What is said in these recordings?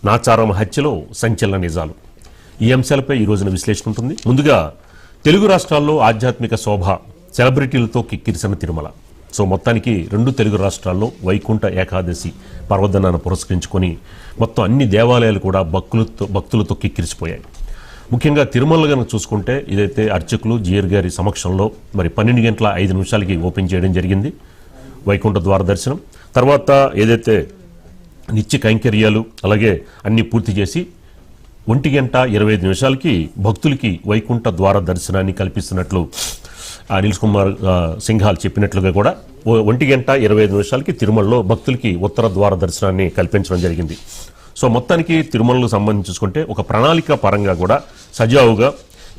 నాచారం హత్యలో సంచలన నిజాలు. ఈ అంశాలపై ఈ రోజున విశ్లేషణ ఉంటుంది. ముందుగా తెలుగు రాష్ట్రాల్లో ఆధ్యాత్మిక శోభ సెలబ్రిటీలతో కిక్కిరిసిన తిరుమల. సో మొత్తానికి రెండు తెలుగు రాష్ట్రాల్లో వైకుంఠ ఏకాదశి పర్వదినాన్ని పురస్కరించుకొని మొత్తం అన్ని దేవాలయాలు కూడా భక్తులతో కిక్కిరిసిపోయాయి. ముఖ్యంగా తిరుమల కనుక చూసుకుంటే ఇదైతే అర్చకులు జిఆర్ గారి సమక్షంలో మరి 12 గంటల 5 నిమిషాలకి ఓపెన్ చేయడం జరిగింది వైకుంఠ ద్వార దర్శనం. తర్వాత ఏదైతే నిత్య కైంకర్యాలు అలాగే అన్ని పూర్తి చేసి 1 గంట 25 నిమిషాలకి భక్తులకి వైకుంఠ ద్వార దర్శనాన్ని కల్పిస్తున్నట్లు అనిల్ కుమార్ సింఘాల్ చెప్పినట్లుగా కూడా 1 గంట 25 నిమిషాలకి తిరుమలలో భక్తులకి ఉత్తర ద్వార దర్శనాన్ని కల్పించడం జరిగింది. సో మొత్తానికి తిరుమలకు సంబంధించి చూసుకుంటే ఒక ప్రణాళిక పరంగా కూడా సజావుగా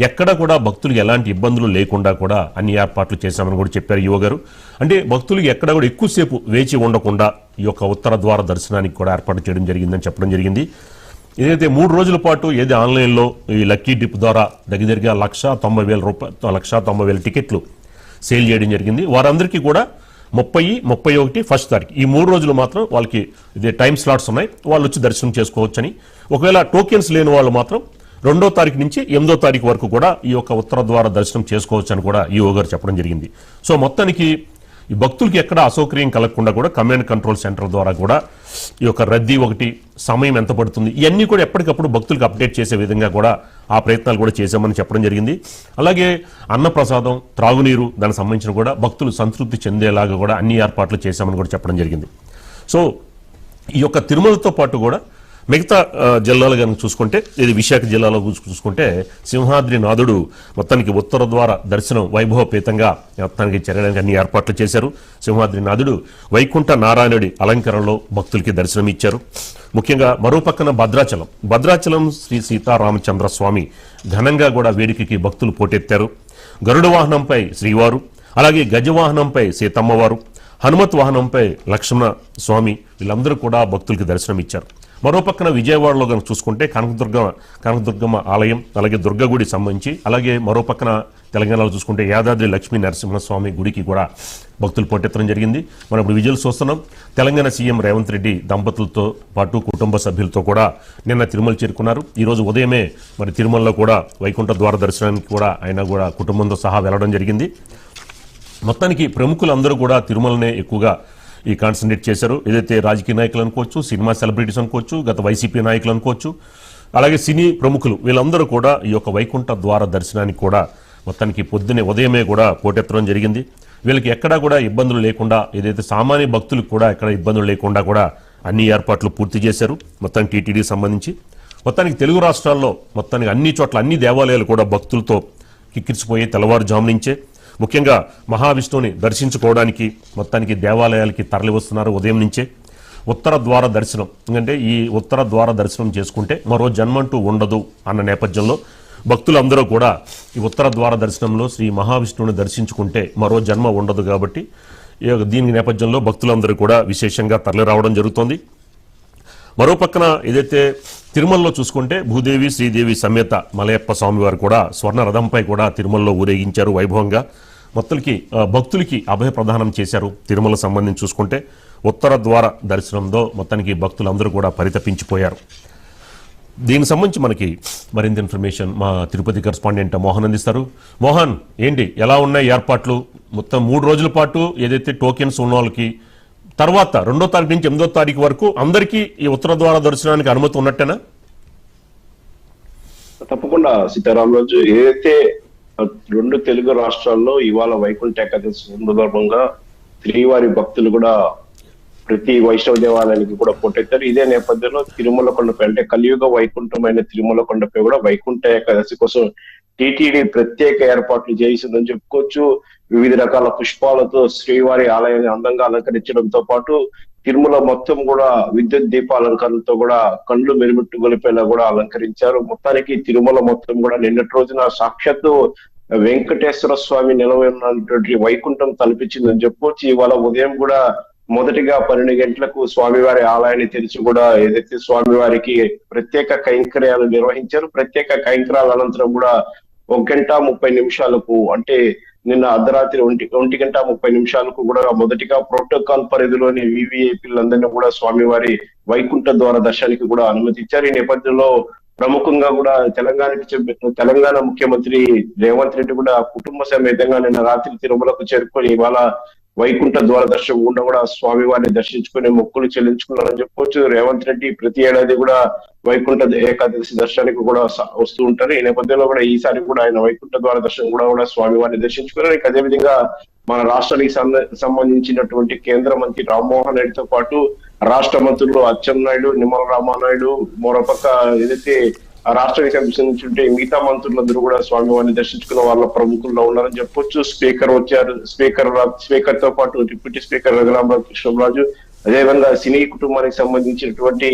ఎక్కడ కూడా భక్తులకు ఎలాంటి ఇబ్బందులు లేకుండా కూడా అన్ని ఏర్పాట్లు చేశామని కూడా చెప్పారు యువ గారు. అంటే భక్తులకు ఎక్కడ కూడా ఎక్కువసేపు వేచి ఉండకుండా ఈ యొక్క ఉత్తర ద్వార దర్శనానికి కూడా ఏర్పాటు చేయడం జరిగిందని చెప్పడం జరిగింది. ఏదైతే 3 రోజుల పాటు ఏది ఆన్లైన్లో ఈ లక్కీ డిప్ ద్వారా దగ్గరగా 1,90,000 టికెట్లు సేల్ చేయడం జరిగింది. వారందరికీ కూడా 30, 31 ఫస్ట్ తారీఖు ఈ 3 రోజులు మాత్రం వాళ్ళకి ఇదే టైం స్లాట్స్ ఉన్నాయి, వాళ్ళు వచ్చి దర్శనం చేసుకోవచ్చని. ఒకవేళ టోకెన్స్ లేని వాళ్ళు మాత్రం 2వ తారీఖు నుంచి 8వ తారీఖు వరకు కూడా ఈ యొక్క ఉత్తర ద్వార దర్శనం చేసుకోవచ్చు అని కూడా ఈఓ గారు చెప్పడం జరిగింది. సో మొత్తానికి ఈ భక్తులకి ఎక్కడ అసౌకర్యం కలగకుండా కూడా కమాండ్ కంట్రోల్ సెంటర్ ద్వారా కూడా ఈ యొక్క రద్దీ ఒకటి సమయం ఎంత పడుతుంది ఇవన్నీ కూడా ఎప్పటికప్పుడు భక్తులకు అప్డేట్ చేసే విధంగా కూడా ఆ ప్రయత్నాలు కూడా చేశామని చెప్పడం జరిగింది. అలాగే అన్నప్రసాదం త్రాగునీరు దానికి సంబంధించిన కూడా భక్తులు సంతృప్తి చెందేలాగా కూడా అన్ని ఏర్పాట్లు చేశామని కూడా చెప్పడం జరిగింది. సో ఈ యొక్క తిరుమలతో పాటు కూడా మిగతా జిల్లాలు కనుక చూసుకుంటే ఇది విశాఖ జిల్లాలో చూసుకుంటే సింహాద్రి నాథుడు మొత్తానికి ఉత్తర ద్వార దర్శనం వైభవపేతంగా మొత్తానికి జరగడానికి అన్ని ఏర్పాట్లు చేశారు. సింహాద్రి నాథుడు వైకుంఠ నారాయణుడి అలంకరణలో భక్తులకి దర్శనం ఇచ్చారు. ముఖ్యంగా మరోపక్కన భద్రాచలం శ్రీ సీతారామచంద్ర స్వామి ఘనంగా కూడా వేదికకి భక్తులు పోటెత్తారు. గరుడ వాహనంపై శ్రీవారు, అలాగే గజవాహనంపై సీతమ్మవారు, హనుమత్ వాహనంపై లక్ష్మణ స్వామి వీళ్ళందరూ కూడా భక్తులకి దర్శనం ఇచ్చారు. మరోపక్కన విజయవాడలో కనుక చూసుకుంటే కనకదుర్గమ్మ ఆలయం అలాగే దుర్గగుడి సంబంధించి, అలాగే మరోపక్కన తెలంగాణలో చూసుకుంటే యాదాద్రి లక్ష్మీ నరసింహస్వామి గుడికి కూడా భక్తులు పోటెత్తడం జరిగింది. మనం ఇప్పుడు విజువల్స్ చూస్తున్నాం. తెలంగాణ సీఎం రేవంత్ రెడ్డి దంపతులతో పాటు కుటుంబ సభ్యులతో కూడా నిన్న తిరుమల చేరుకున్నారు. ఈరోజు ఉదయమే మరి తిరుమలలో కూడా వైకుంఠ ద్వార దర్శనానికి కూడా ఆయన కూడా కుటుంబంతో సహా వెళ్లడం జరిగింది. మొత్తానికి ప్రముఖులందరూ కూడా తిరుమలనే ఎక్కువగా ఈ కాన్సన్ట్రేట్ చేశారు. ఏదైతే రాజకీయ నాయకులు అనుకోవచ్చు, సినిమా సెలబ్రిటీస్ అనుకోవచ్చు, గత వైసీపీ నాయకులు అనుకోవచ్చు, అలాగే సినీ ప్రముఖులు వీళ్ళందరూ కూడా ఈ యొక్క వైకుంఠ ద్వార దర్శనానికి కూడా మొత్తానికి పొద్దునే ఉదయమే కూడా పోటెత్తడం జరిగింది. వీళ్ళకి ఎక్కడా కూడా ఇబ్బందులు లేకుండా ఏదైతే సామాన్య భక్తులకు కూడా ఎక్కడ ఇబ్బందులు లేకుండా కూడా అన్ని ఏర్పాట్లు పూర్తి చేశారు మొత్తానికి టీటీడీకి సంబంధించి. మొత్తానికి తెలుగు రాష్ట్రాల్లో మొత్తానికి అన్ని చోట్ల అన్ని దేవాలయాలు కూడా భక్తులతో కిక్కిరిసిపోయి తెల్లవారుజాము నుంచే ముఖ్యంగా మహావిష్ణువుని దర్శించుకోవడానికి మొత్తానికి దేవాలయాలకి తరలి వస్తున్నారు ఉదయం నుంచే. ఉత్తర ద్వార దర్శనం ఎందుకంటే ఈ ఉత్తర ద్వార దర్శనం చేసుకుంటే మరో జన్మంటూ ఉండదు అన్న నేపథ్యంలో భక్తులందరూ కూడా ఈ ఉత్తర ద్వార దర్శనంలో శ్రీ మహావిష్ణువుని దర్శించుకుంటే మరో జన్మ ఉండదు కాబట్టి దీని నేపథ్యంలో భక్తులందరూ కూడా విశేషంగా తరలి రావడం జరుగుతోంది. మరోపక్కన ఏదైతే తిరుమలలో చూసుకుంటే భూదేవి శ్రీదేవి సమేత మలయప్ప స్వామివారు కూడా స్వర్ణ రథంపై కూడా తిరుమలలో ఊరేగించారు వైభవంగా. భక్తులకి అభయ ప్రదానం చేశారు. తిరుమల సంబంధించి చూసుకుంటే ఉత్తర ద్వార దర్శనంలో మొత్తానికి భక్తులందరూ కూడా పరితపించిపోయారు. దీనికి సంబంధించి మనకి మరింత ఇన్ఫర్మేషన్ మా తిరుపతి కరెస్పాండెంట్ మోహన్ అందిస్తారు. మోహన్, ఏంటి ఎలా ఉన్నాయి ఏర్పాట్లు? మొత్తం 3 రోజుల పాటు ఏదైతే టోకెన్స్ ఉన్న వాళ్ళకి తర్వాత 2వ తారీఖు నుంచి 8వ తారీఖు వరకు అందరికీ ఈ ఉత్తర ద్వార దర్శనానికి అనుమతి ఉన్నట్టేనా? తప్పకుండా సీతారామరాజు. ఏదైతే 2 తెలుగు రాష్ట్రాల్లో ఇవాళ వైకుంఠ ఏకాదశి సందర్భంగా శ్రీవారి భక్తులు కూడా ప్రతి వైష్ణవ దేవాలయానికి కూడా పోటెత్తారు. ఇదే నేపథ్యంలో తిరుమల కొండపై అంటే కలియుగ వైకుంఠమైన తిరుమల కొండపై కూడా వైకుంఠ ఏకాదశి కోసం టీటీడీ ప్రత్యేక ఏర్పాట్లు చేసిందని చెప్పుకోవచ్చు. వివిధ రకాల పుష్పాలతో శ్రీవారి ఆలయాన్ని అందంగా అలంకరించడంతో పాటు తిరుమల మొత్తం కూడా విద్యుత్ దీపాలంకరణతో కూడా కళ్ళు మెరుమిట్టు గొలిపేలా కూడా అలంకరించారు. మొత్తానికి తిరుమల మొత్తం కూడా నిన్నటి రోజున సాక్షాత్తు వెంకటేశ్వర స్వామి నిలవైనటువంటి వైకుంఠం తలపించిందని చెప్పుకోవచ్చు. ఇవాళ ఉదయం కూడా మొదటిగా 12 గంటలకు స్వామివారి ఆలయాన్ని తెరిచి కూడా ఏదైతే స్వామివారికి ప్రత్యేక కైంకర్యాలు నిర్వహించారు. ప్రత్యేక కైంకర్యాల అనంతరం కూడా 1 గంట 30 నిమిషాలకు అంటే నిన్న అర్ధరాత్రి 1:30 కూడా మొదటిగా ప్రోటోకాల్ పరిధిలోని వివిఐపీలందరినీ కూడా స్వామివారి వైకుంఠ ద్వార దర్శనానికి కూడా అనుమతించారు. ఈ నేపథ్యంలో ప్రముఖంగా కూడా తెలంగాణ ముఖ్యమంత్రి రేవంత్ రెడ్డి కూడా కుటుంబ సమేతంగా నిన్న రాత్రి తిరుమలకు చేరుకొని ఇవాళ వైకుంఠ ద్వార దర్శనం గుండా కూడా స్వామివారిని దర్శించుకుని మొక్కులు చెల్లించుకున్నారని చెప్పొచ్చు. రేవంత్ రెడ్డి ప్రతి ఏడాది కూడా వైకుంఠ ఏకాదశి దర్శనానికి కూడా వస్తూ ఉంటారు. ఈ నేపథ్యంలో కూడా ఈసారి కూడా ఆయన వైకుంఠ ద్వార దర్శనం కూడా స్వామివారిని దర్శించుకున్నారు. అదేవిధంగా మన రాష్ట్రానికి సంబంధించినటువంటి కేంద్ర మంత్రి రామ్మోహన్ రెడ్డితో పాటు రాష్ట్ర మంత్రులు అచ్చెన్నాయుడు, నిమ్మల రామానాయుడు, మరోపక్క ఏదైతే ఆ రాష్ట్రానికి సంబంధించి మిగతా మంత్రులందరూ కూడా స్వామివారిని దర్శించుకున్న వాళ్ళ ప్రముఖుల్లో ఉన్నారని చెప్పొచ్చు. స్పీకర్ వచ్చారు. స్పీకర్ తో పాటు డిప్యూటీ స్పీకర్ రఘురామరావు కృష్ణంరాజు, అదేవిధంగా సినీ కుటుంబానికి సంబంధించినటువంటి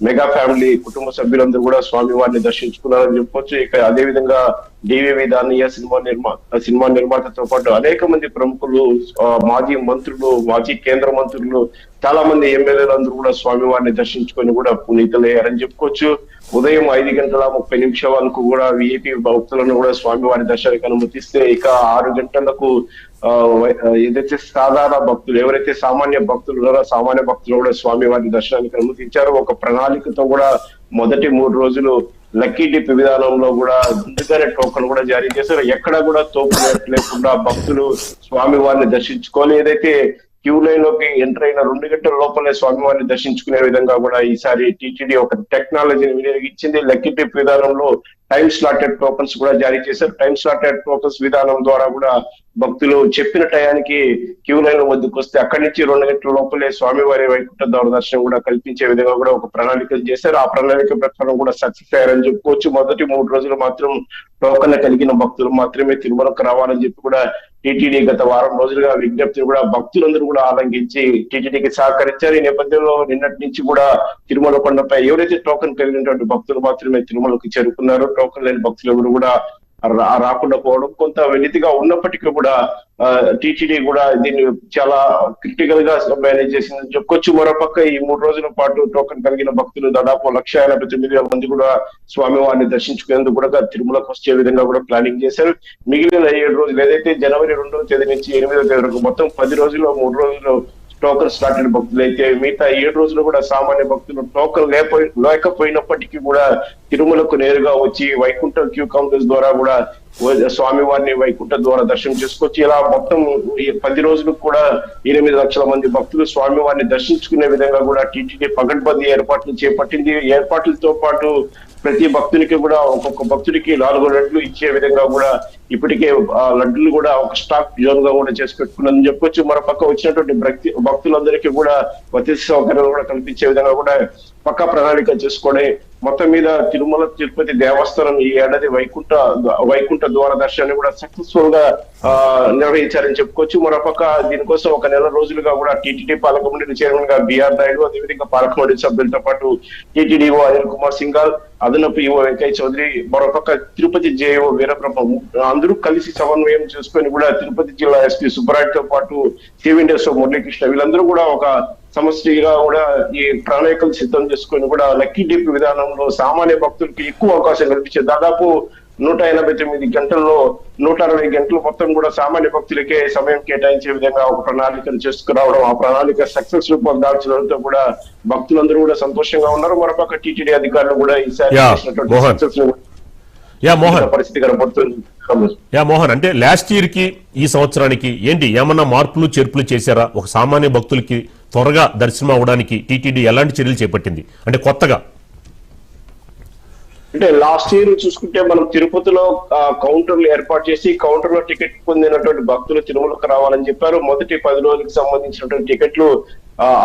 మెగా ఫ్యామిలీ కుటుంబ సభ్యులందరూ కూడా స్వామివారిని దర్శించుకున్నారని చెప్పొచ్చు. ఇక అదేవిధంగా డివివి దానయ్య సినిమా నిర్మాతతో పాటు అనేక మంది ప్రముఖులు, మాజీ మంత్రులు, మాజీ కేంద్ర మంత్రులు, చాలా మంది ఎమ్మెల్యేలు అందరూ కూడా స్వామివారిని దర్శించుకొని కూడా పునీతులయ్యారని చెప్పుకోవచ్చు. ఉదయం 5:30 కూడా విఐపి భక్తులను కూడా స్వామివారి దర్శనానికి అనుమతిస్తే ఇక 6 గంటలకు ఏదైతే సాధారణ భక్తులు, ఎవరైతే సామాన్య భక్తులు ఉన్నారో సామాన్య భక్తులు కూడా స్వామివారి దర్శనానికి అనుమతించారు. ఒక ప్రణాళికతో కూడా మొదటి 3 రోజులు లక్కీ డిప్ విధానంలో కూడా ముందుగానే టోకన్ కూడా జారీ చేశారు. ఎక్కడా కూడా తోపు లేకుండా భక్తులు స్వామివారిని దర్శించుకోవాలి. ఏదైతే క్యూ లైన్ లోకి ఎంటర్ అయిన 2 గంటల లోపలే స్వామివారిని దర్శించుకునే విధంగా కూడా ఈసారి టీటీడీ ఒక టెక్నాలజీని వినియోగించింది. లక్కీ డిప్ విధానంలో టైం స్లాటెడ్ టోకన్స్ కూడా జారీ చేశారు. టైం స్లాటెడ్ టోకన్స్ విధానం ద్వారా కూడా భక్తులు చెప్పిన టయానికి క్యూ లైన్ వద్దకు వస్తే అక్కడి నుంచి 2 గంటల లోపలే స్వామివారి వైకుంఠ ద్వార దర్శనం కూడా కల్పించే విధంగా కూడా ఒక ప్రణాళికలు చేశారు. ఆ ప్రణాళిక ప్రకారం కూడా సక్సెస్ అయ్యారని చెప్పుకోవచ్చు. మొదటి 3 రోజులు మాత్రం టోకన్ కలిగిన భక్తులు మాత్రమే తిరుమలకు రావాలని చెప్పి కూడా టీటీడీ గత వారం రోజులుగా విజ్ఞప్తిని కూడా భక్తులందరూ కూడా ఆలంఘించి టీటీడీకి సహకరించారు. ఈ నేపథ్యంలో నిన్నటి నుంచి కూడా తిరుమల కొండపై ఎవరైతే టోకన్ కలిగినటువంటి భక్తులు మాత్రమే తిరుమలకు చేరుకున్నారు. టోకన్ లేని భక్తులు ఎవరు కూడా రాకుండా పోవడం కొంత వెలితిగా ఉన్నప్పటికీ కూడా టీటీడీ కూడా దీన్ని చాలా క్రిటికల్ గా మేనేజ్ చేసిందని చెప్పుకోవచ్చు. మరోపక్క ఈ 3 రోజుల పాటు టోకన్ కలిగిన భక్తులు దాదాపు 1,89,000 మంది కూడా స్వామివారిని దర్శించుకునేందుకు కూడా తిరుమలకు వచ్చే విధంగా కూడా ప్లానింగ్ చేశారు. మిగిలిన 7 రోజులు ఏదైతే జనవరి 2వ తేదీ నుంచి 8వ తేదీ వరకు మొత్తం 10 రోజుల్లో 3 రోజులు టోకన్ స్టార్టెడ్ భక్తులు అయితే మిగతా 7 రోజులు కూడా సామాన్య భక్తులు టోకన్ లేకపోయినప్పటికీ కూడా తిరుమలకు నేరుగా వచ్చి వైకుంఠ క్యూ కౌంటర్స్ ద్వారా కూడా స్వామివారిని వైకుంఠ ద్వారా దర్శనం చేసుకోవచ్చు. ఇలా మొత్తం 10 రోజులకు కూడా 8 లక్షల మంది భక్తులు స్వామివారిని దర్శించుకునే విధంగా కూడా టీటీడీ పకడ్బందీ ఏర్పాట్లు చేపట్టింది. ఏర్పాట్లతో పాటు ప్రతి భక్తునికి కూడా ఒక్కొక్క భక్తుడికి 4 లడ్లు ఇచ్చే విధంగా కూడా ఇప్పటికే లడ్డులు కూడా ఒక స్టాక్ జోన్ గా కూడా చేసి పెట్టుకున్నదని చెప్పొచ్చు. మరోపక్క వచ్చినటువంటి భక్తులందరికీ కూడా వసతి సౌకర్యాలు కూడా కల్పించే విధంగా కూడా పక్కా ప్రణాళిక చేసుకొని మొత్తం మీద తిరుమల తిరుపతి దేవస్థానం ఈ ఏడాది వైకుంఠ ద్వార దర్శనాన్ని కూడా సక్సెస్ఫుల్ గా నిర్వహించారని చెప్పుకోవచ్చు. మరోపక్క దీనికోసం 1 నెల రోజులుగా కూడా టీటీడీ పాలక మండలి చైర్మన్ గా బిఆర్ నాయుడు, అదేవిధంగా పాలక మండలి సభ్యులతో పాటు టీటీడీఓ అనిల్ కుమార్ సింఘాల్, అదనపు ఈఓ వెంకయ్య చౌదరి, మరోపక్క తిరుపతి జేఓ వీరబ్రహ్మ అందరూ కలిసి సమన్వయం చేసుకొని కూడా తిరుపతి జిల్లా ఎస్పీ సుబ్బరాయుడుతో పాటు సివిల్ ఎస్ఓ మురళీకృష్ణ వీళ్ళందరూ కూడా ఒక సమష్టిగా కూడా ఈ ప్రణాళికలు సిద్ధం చేసుకొని కూడా లక్కీ డిప్ విధానంలో సామాన్య భక్తులకి ఎక్కువ అవకాశం కల్పించే దాదాపు 189 గంటల్లో 160 గంటలు మొత్తం కూడా సామాన్య భక్తులకే సమయం కేటాయించే విధంగా ఒక ప్రణాళికను చేసుకురావడం, ఆ ప్రణాళిక సక్సెస్ రూపం దాల్చడంతో కూడా భక్తులందరూ కూడా సంతోషంగా ఉన్నారు. మరోపక్క టీటీడీ అధికారులు కూడా ఈసారి పరిస్థితి కనబడుతుంది. మోహన్, అంటే లాస్ట్ ఇయర్ కి ఈ సంవత్సరానికి ఏంటి ఏమన్నా మార్పులు చేర్పులు చేశారా? ఒక సామాన్య భక్తులకి త్వరగా దర్శనం అవడానికి టీటీడీ ఎలాంటి చర్యలు చేపట్టింది అంటే కొత్తగా? అంటే లాస్ట్ ఇయర్ చూసుకుంటే మనం తిరుపతిలో కౌంటర్లు ఏర్పాటు చేసి కౌంటర్ లో టికెట్ పొందినటువంటి భక్తులు తిరుమలకు రావాలని చెప్పారు. మొదటి 10 రోజులకు సంబంధించినటువంటి టికెట్లు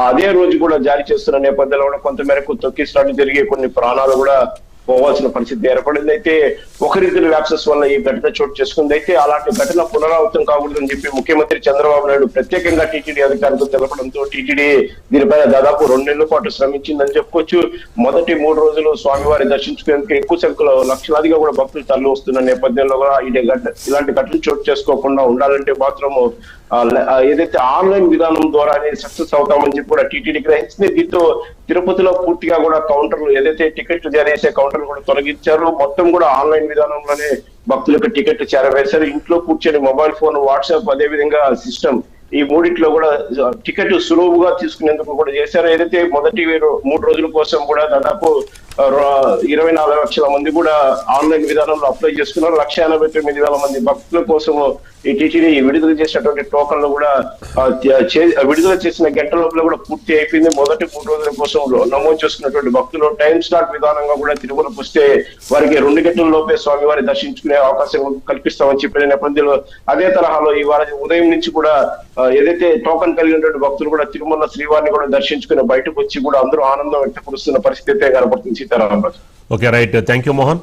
అదే రోజు కూడా జారీ చేస్తున్న నేపథ్యంలో కూడా కొంతమేరకు తొక్కిసలాట్లు జరిగే కొన్ని ప్రాణాలు కూడా పోవాల్సిన పరిస్థితి ఏర్పడింది. అయితే ఒకరిద్దరు వ్యాప్సెస్ వల్ల ఈ ఘటన చోటు చేసుకుంది. అయితే అలాంటి ఘటన పునరావృతం కాకూడదని చెప్పి ముఖ్యమంత్రి చంద్రబాబు నాయుడు ప్రత్యేకంగా టీటీడీ అధికారులతో తెలపడంతో టీటీడీ దీనిపైన దాదాపు 2 నెలల పాటు శ్రమించిందని చెప్పుకోవచ్చు. మొదటి 3 రోజులు స్వామివారి దర్శించుకునేందుకు ఎక్కువ సంఖ్యలో లక్షలాదిగా కూడా భక్తులు తరలి వస్తున్న నేపథ్యంలో కూడా ఇలాంటి ఘటన చోటు చేసుకోకుండా ఉండాలంటే మాత్రము ఏదైతే ఆన్లైన్ విధానం ద్వారా సక్సెస్ అవుతామని చెప్పి కూడా టీటీడీ గ్రహించింది. దీంతో తిరుపతిలో పూర్తిగా కూడా కౌంటర్లు ఏదైతే టికెట్లు జారీ చేసే కౌంటర్లు కూడా తొలగించారు. మొత్తం కూడా ఆన్లైన్ విధానంలోనే భక్తులకు టికెట్ చేరవేశారు. ఇంట్లో కూర్చొని మొబైల్ ఫోన్, వాట్సాప్, అదే విధంగా సిస్టమ్, ఈ మూడిట్లో కూడా టికెట్ సులువుగా తీసుకునేందుకు కూడా చేశారు. ఏదైతే మొదటి 3 రోజుల కోసం కూడా దాదాపు 24 లక్షల మంది కూడా ఆన్లైన్ విధానంలో అప్లై చేసుకున్నారు. 1,89,000 మంది భక్తుల కోసం ఈ టీటీడీ విడుదల చేసినటువంటి టోకన్లు కూడా విడుదల చేసిన గంట లోపల కూడా పూర్తి అయిపోయింది. మొదటి 3 రోజుల కోసం నమోదు చేసుకున్నటువంటి భక్తులు టైం స్లాట్ విధానంగా కూడా తిరుమలకు వస్తే వారికి 2 గంటల లోపే స్వామివారి దర్శించుకునే అవకాశం కల్పిస్తామని చెప్పిన నేపథ్యంలో అదే తరహాలో ఇవాళ ఉదయం నుంచి కూడా ఏదైతే టోకన్ కలిగినటువంటి భక్తులు కూడా తిరుమల శ్రీవారిని కూడా దర్శించుకుని బయటకు వచ్చి కూడా అందరూ ఆనందం వ్యక్తపరుస్తున్న పరిస్థితి అయితే కనబడుతుంది. Sitaramaraju. Okay, right. Thank you Mohan.